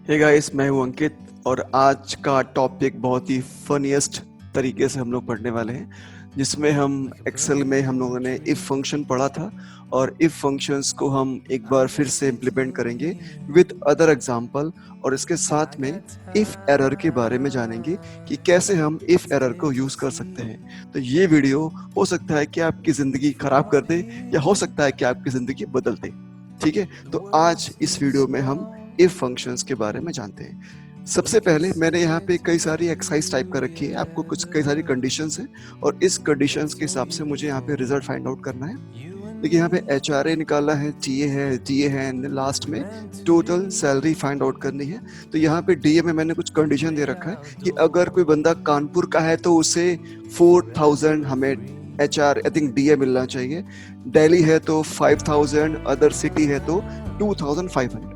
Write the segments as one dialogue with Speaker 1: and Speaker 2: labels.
Speaker 1: Hey guys, मैं हूं अंकित और आज का टॉपिक बहुत ही फनीएस्ट तरीके से हम लोग पढ़ने वाले हैं, जिसमें हम एक्सेल में हम लोगों ने इफ फंक्शन पढ़ा था और इफ फंक्शंस को हम एक बार फिर से इम्प्लीमेंट करेंगे विद अदर एग्जांपल। और इसके साथ में इफ एरर के बारे में जानेंगे कि कैसे हम इफ एरर को यूज कर सकते हैं। तो ये वीडियो हो सकता है कि आपकी जिंदगी खराब कर दे या हो सकता है कि आपकी जिंदगी बदल दे। ठीक है, तो आज इस वीडियो में हम इफ फंक्शंस के बारे में जानते हैं। सबसे पहले मैंने यहाँ पे कई सारी एक्सरसाइज टाइप कर रखी है, आपको कुछ कई सारी कंडीशंस हैं और इस कंडीशंस के हिसाब से मुझे यहाँ पे रिजल्ट फाइंड आउट करना है। देखिए, यहाँ पे HRA निकाला है, टीए है एंड लास्ट में टोटल सैलरी फाइंड आउट करनी है। तो यहाँ पे DA में मैंने कुछ कंडीशन दे रखा है कि अगर कोई बंदा कानपुर का है तो उसे 4000 हमें HR आई थिंक DA मिलना चाहिए। दिल्ली है तो 5000, अदर सिटी है तो 2500।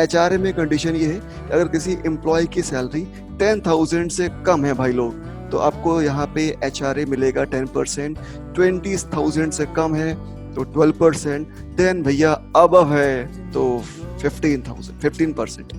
Speaker 1: HRA में कंडीशन ये है कि अगर किसी एम्प्लॉय की सैलरी 10,000 से कम है भाई लोग, तो आपको यहाँ पे HRA मिलेगा 10%। 20,000 से कम है तो 12%। देन भैया अबव है तो 15%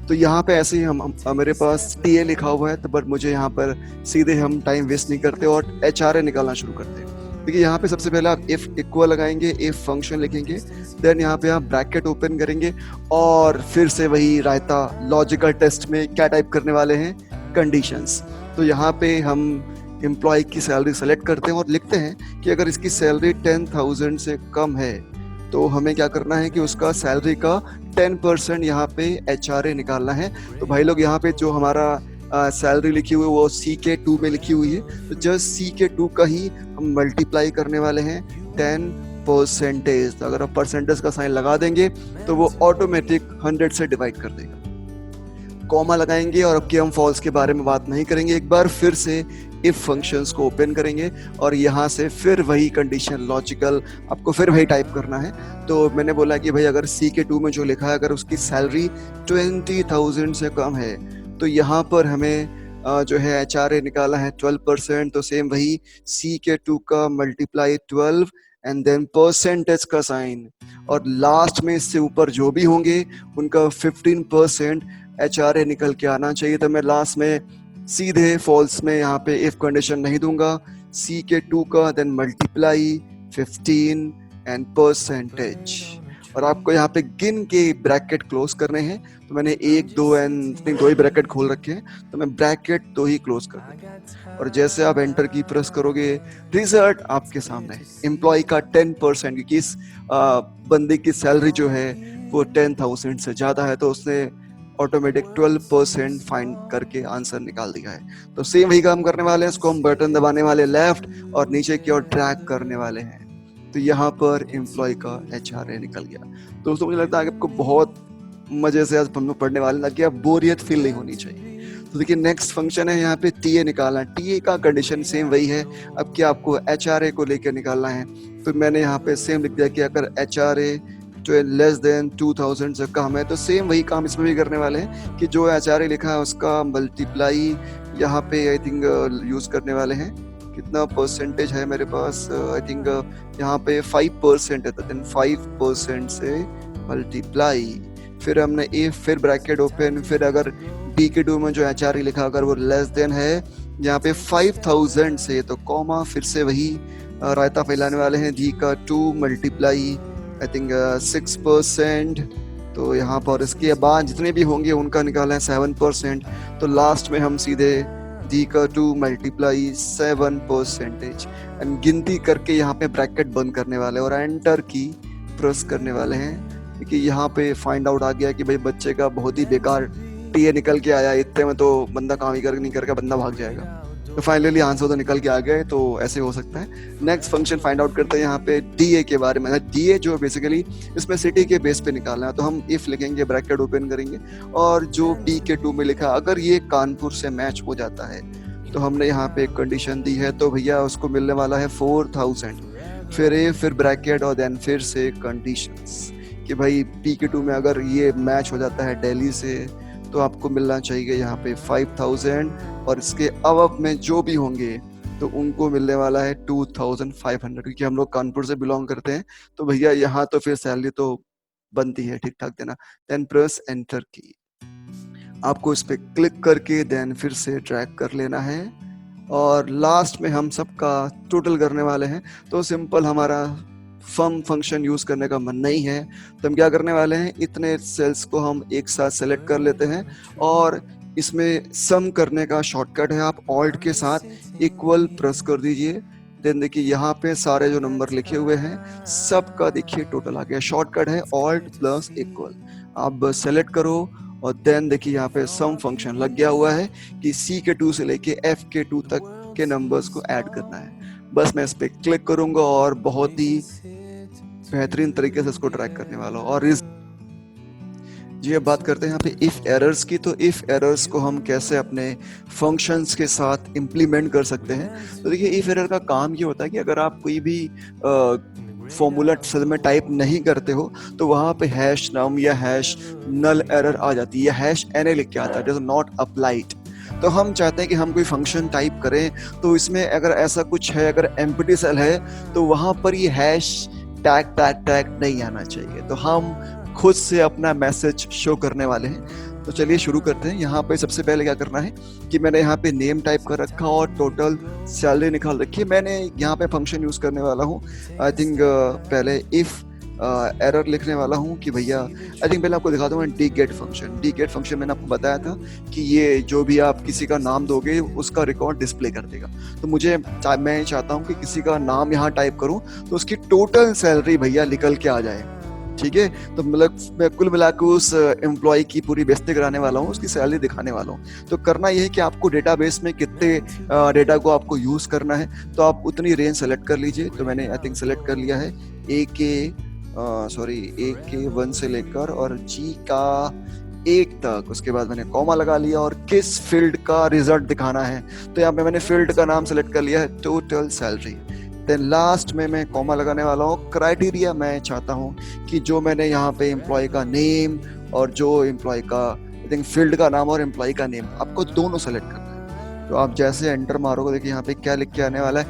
Speaker 1: तो यहाँ पे ऐसे ही हम मेरे पास टीए लिखा हुआ है, तो बट मुझे यहाँ पर सीधे हम टाइम वेस्ट नहीं करते और HRA निकालना शुरू करते हैं। देखिए, यहाँ पे सबसे पहले आप इफ इक्वल लगाएंगे, इफ फंक्शन लिखेंगे, देन यहाँ पे आप ब्रैकेट ओपन करेंगे और फिर से वही रायता लॉजिकल टेस्ट में क्या टाइप करने वाले हैं, कंडीशंस। तो यहाँ पे हम एम्प्लॉय की सैलरी सेलेक्ट करते हैं और लिखते हैं कि अगर इसकी सैलरी 10,000 से कम है तो हमें क्या करना है कि उसका सैलरी का 10% यहाँ पे HRA निकालना है। तो भाई लोग, यहाँ पे जो हमारा सैलरी लिखी हुई है वो CK2 में लिखी हुई है, तो जस्ट CK2 का ही हम मल्टीप्लाई करने वाले हैं 10%। तो अगर आप परसेंटेज का साइन लगा देंगे तो वो ऑटोमेटिक 100 से डिवाइड कर देगा। कॉमा लगाएंगे और अब की हम फॉल्स के बारे में बात नहीं करेंगे। एक बार फिर से इफ फंक्शंस को ओपन करेंगे और यहाँ से फिर वही कंडीशन लॉजिकल आपको फिर वही टाइप करना है। तो मैंने बोला कि भाई अगर CK2 में जो लिखा है अगर उसकी सैलरी 20,000 से कम है तो यहाँ पर हमें जो है HRA निकाला है 12%। तो सेम वही CK2 का मल्टीप्लाई 12 एंड देन परसेंटेज का साइन, और लास्ट में इससे ऊपर जो भी होंगे उनका 15% HRA निकल के आना चाहिए। तो मैं लास्ट में सीधे फॉल्स में यहाँ पे इफ कंडीशन नहीं दूंगा, CK2 का देन मल्टीप्लाई 15 एंड परसेंटेज, और आपको यहाँ पे गिन के ब्रैकेट क्लोज करने हैं। तो मैंने 1 2 एंड 2 ही ब्रैकेट खोल रखे हैं, तो मैं ब्रैकेट 2 ही क्लोज कर दूंगा। और जैसे आप एंटर की प्रेस करोगे, रिजल्ट आपके सामने है। एम्प्लॉय का 10%, क्योंकि इस बंदे की सैलरी जो है वो 10,000 से ज्यादा है, तो उसने ऑटोमेटिक 12% फाइंड करके आंसर निकाल दिया है। तो सेम वही काम करने वाले हैं, इसको हम बटन दबाने वाले लेफ्ट और नीचे की ओर ड्रैग करने वाले हैं। तो यहाँ पर एम्प्लॉय का HRA निकल गया। दोस्तों, मुझे लगता है कि आपको बहुत मजे से आज हम लोग पढ़ने वाले, ताकि आप बोरियत फील नहीं होनी चाहिए। तो देखिए, नेक्स्ट फंक्शन है यहाँ पे टीए निकालना। टीए का कंडीशन सेम वही है, अब क्या आपको HRA को लेकर निकालना है। तो मैंने यहाँ पे सेम लिख दिया कि अगर HRA जो है लेस देन 2000 से कम है, तो सेम वही काम इसमें भी करने वाले हैं कि जो HRA लिखा है उसका मल्टीप्लाई यहाँ पे आई थिंक यूज करने वाले हैं। कितना परसेंटेज है मेरे पास, आई थिंक यहाँ पे 5% है, तो देन 5% से मल्टीप्लाई, फिर हमने फिर ब्रैकेट ओपन, फिर अगर DK2 में जो HRA लिखा अगर वो लेस देन है यहाँ पे 5000 से, तो कॉमा, फिर से वही रायता फैलाने वाले हैं, D का 2 मल्टीप्लाई आई थिंक 6%। तो यहाँ पर इसके बाद जितने भी होंगे उनका निकाला है 7%। तो लास्ट में हम सीधे D का 2 मल्टीप्लाई 7% एंड गिनती करके यहाँ पे ब्रैकेट बंद करने वाले और एंटर की प्रेस करने वाले हैं, क्योंकि यहाँ पे फाइंड आउट आ गया कि भाई बच्चे का बहुत ही बेकार टीए निकल के आया, इतने में तो बंदा काम ही नहीं करके बंदा भाग जाएगा। तो फाइनली आंसर तो निकल के आ गए, तो ऐसे हो सकता है। नेक्स्ट फंक्शन फाइंड आउट करते हैं यहाँ पे DA के बारे में। DA जो बेसिकली इसमें सिटी के बेस पे निकालना है, तो हम इफ लिखेंगे, ब्रैकेट ओपन करेंगे और जो DK2 में लिखा अगर ये कानपुर से मैच हो जाता है तो हमने यहाँ पे एक कंडीशन दी है, तो भैया उसको मिलने वाला है 4000, फिर ब्रैकेट और देन फिर से कंडीशंस कि भाई DK2 में अगर ये मैच हो जाता है दिल्ली से तो आपको मिलना चाहिए यहाँ पे 5000, और इसके अवब में जो भी होंगे तो उनको मिलने वाला है 2500, क्योंकि हम लोग कानपुर से बिलोंग करते हैं। तो भैया यहाँ तो फिर सैलरी तो बनती है ठीक ठाक देना। देन प्रेस एंटर की। आपको इस पे क्लिक करके देन फिर से ड्रैग कर लेना है और लास्ट में हम सबका टोटल करने वाले हैं। तो सिंपल हमारा फम फंक्शन यूज करने का मन नहीं है तो हम क्या करने वाले हैं, इतने सेल्स को हम एक साथ सेलेक्ट कर लेते हैं और इसमें सम करने का शॉर्टकट है, आप ऑल्ट के साथ इक्वल प्रेस कर दीजिए। देन देखिए यहाँ पे सारे जो नंबर लिखे हुए हैं सबका देखिए टोटल आ गया। शॉर्टकट है ऑल्ट प्लस इक्वल। आप सेलेक्ट करो और देन देखिए यहाँ पे सम फंक्शन लग गया हुआ है कि C के 2 से लेके F के 2 तक के नंबर्स को ऐड करना है। बस मैं इस पे क्लिक करूंगा और बहुत ही बेहतरीन तरीके से इसको ट्रैक करने वाला हूँ। और जी अब बात करते हैं यहाँ पे इफ एरर्स की। तो इफ एरर्स को हम कैसे अपने फंक्शंस के साथ इम्प्लीमेंट कर सकते हैं। तो देखिए इफ एरर का काम ये होता है कि अगर आप कोई भी फॉर्मूला सेल में टाइप नहीं करते हो तो वहाँ पे हैश नम या हैश नल एरर आ जाती है या हैश एन लिख के आता है, डज नॉट अप्लाइड। तो हम चाहते हैं कि हम कोई फंक्शन टाइप करें तो इसमें अगर ऐसा कुछ है, अगर एम्प्टी सेल है तो वहाँ पर ये हैश टैग टैग टैग नहीं आना चाहिए। तो हम खुद से अपना मैसेज शो करने वाले हैं। तो चलिए शुरू करते हैं। यहाँ पे सबसे पहले क्या करना है कि मैंने यहाँ पे नेम टाइप कर रखा और टोटल सैलरी निकाल रखी है। मैंने यहाँ पे फंक्शन यूज करने वाला हूँ आई थिंक पहले इफ एरर लिखने वाला हूँ कि भैया आई थिंक पहले आपको दिखाता हूँ D get function. D get function मैंने आपको बताया था कि ये जो भी आप किसी का नाम दोगे उसका रिकॉर्ड डिस्प्ले कर देगा। तो मैं चाहता हूँ कि किसी का नाम यहाँ टाइप करूँ तो उसकी टोटल सैलरी भैया निकल के आ जाए। ठीक है, तो मतलब मैं कुल मिला के उस एम्प्लॉय की पूरी बेइज्जती कराने वाला हूँ, उसकी सैलरी दिखाने वाला हूँ। तो करना यह है कि आपको डेटाबेस में कितने डेटा को आपको यूज करना है तो आप उतनी रेंज सेलेक्ट कर लीजिए। तो मैंने आई थिंक सेलेक्ट कर लिया है AK1 से लेकर और G1 तक। उसके बाद मैंने कॉमा लगा लिया और किस फील्ड का रिजल्ट दिखाना है तो यहाँ पे मैंने फील्ड का नाम सेलेक्ट कर लिया है टोटल सैलरी। देन लास्ट में मैं कॉमा लगाने वाला हूँ क्राइटेरिया। मैं चाहता हूँ कि जो मैंने यहाँ पे एम्प्लॉय का नेम और जो एम्प्लॉय का आई थिंक फील्ड का नाम और एम्प्लॉय का नेम आपको दोनों सेलेक्ट करना है। तो आप जैसे एंटर मारोगे देखिए यहाँ पे क्या लिख के आने वाला है,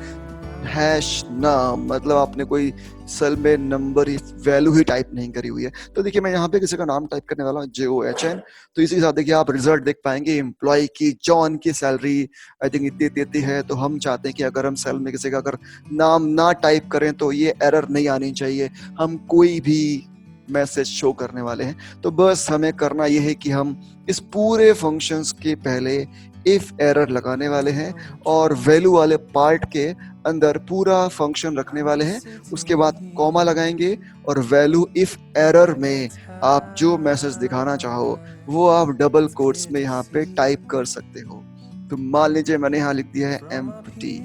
Speaker 1: हैश नाम, मतलब आपने कोई सेल में नंबर वैल्यू ही टाइप नहीं करी हुई है। तो देखिए मैं यहाँ पे किसी का नाम टाइप करने वाला हूँ JOHN। तो इसी के साथ देखिए आप रिजल्ट देख पाएंगे एम्प्लॉय की जॉन की सैलरी आई थिंक इतनी है। तो हम चाहते हैं कि अगर हम सेल में किसी का अगर नाम ना टाइप करें तो ये एरर नहीं आनी चाहिए, हम कोई भी मैसेज शो करने वाले हैं। तो बस हमें करना यह है कि हम इस पूरे फंक्शंस के पहले इफ एरर लगाने वाले हैं और वैल्यू वाले पार्ट के अंदर पूरा फंक्शन रखने वाले हैं। उसके बाद कॉमा लगाएंगे और वैल्यू इफ एरर में आप जो मैसेज दिखाना चाहो वो आप डबल कोट्स में यहाँ पे टाइप कर सकते हो। तो मान लीजिए मैंने यहाँ लिख दिया है empty,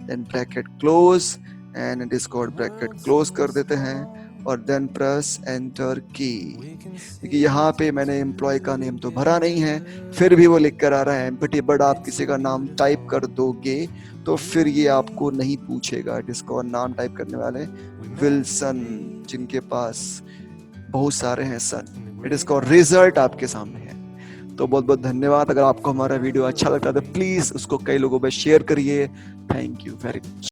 Speaker 1: then bracket close and discord bracket close कर देते हैं और देन प्रेस एंटर की। क्योंकि यहाँ पे मैंने एम्प्लॉय का नेम तो भरा नहीं है फिर भी वो लिख कर आ रहा है एम्प्टी। बट आप किसी का नाम टाइप कर दोगे तो फिर ये आपको नहीं पूछेगा। जिसको नाम टाइप करने वाले विल्सन, जिनके पास बहुत सारे हैं सन, इट इसका रिजल्ट आपके सामने है। तो बहुत बहुत धन्यवाद। अगर आपको हमारा वीडियो अच्छा लगता है तो प्लीज उसको कई लोगों पे शेयर करिए। Thank you very much.